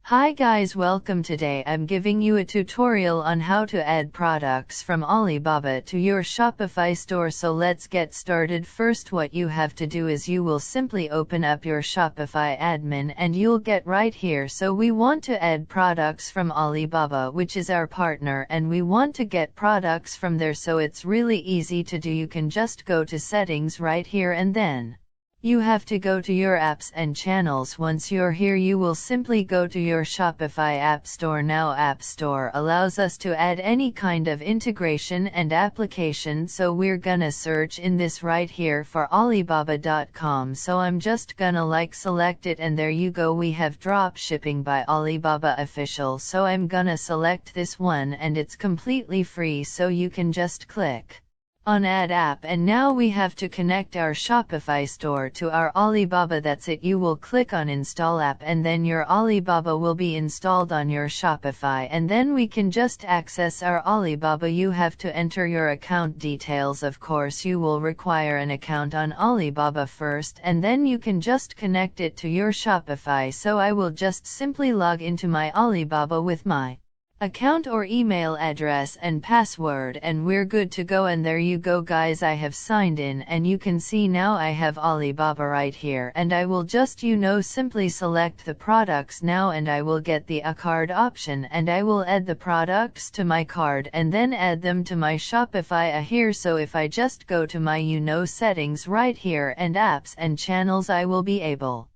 Hi guys, welcome. Today I'm giving you a tutorial on how to add products from Alibaba to your Shopify store. So let's get started. First, what you have to do is you will simply open up your Shopify admin and you'll get right here. So we want to add products from Alibaba, which is our partner, and we want to get products from there. So it's really easy to do. You can just go to settings right here and then you have to go to your apps and channels. Once you're here, you will simply go to your Shopify App Store. Now App Store allows us to add any kind of integration and application, so we're gonna search in this right here for Alibaba.com. So I'm just gonna select it, and there you go, we have Dropshipping by Alibaba Official. So I'm gonna select this one and it's completely free, so you can just click on Add App, and now we have to connect our Shopify store to our Alibaba. That's it. You will click on Install App and then your Alibaba will be installed on your Shopify, and then we can just access our Alibaba. You have to enter your account details. Of course, you will require an account on Alibaba first, and then you can just connect it to your Shopify. So I will just simply log into my Alibaba with my account or email address and password, and we're good to go. And there you go guys, I have signed in and you can see now I have Alibaba right here, and I will just simply select the products now, and I will get the a card option and I will add the products to my card and then add them to my Shopify here. So if I just go to my settings right here and apps and channels, I will be able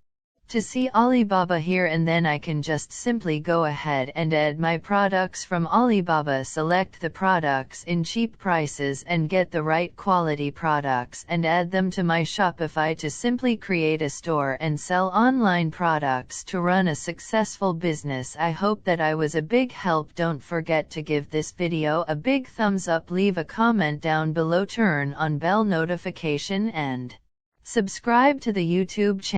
to see Alibaba here, and then I can just simply go ahead and add my products from Alibaba. Select the products in cheap prices and get the right quality products and add them to my Shopify to simply create a store and sell online products to run a successful business. I hope that I was a big help. Don't forget to give this video a big thumbs up, leave a comment down below, turn on bell notification and subscribe to the YouTube channel.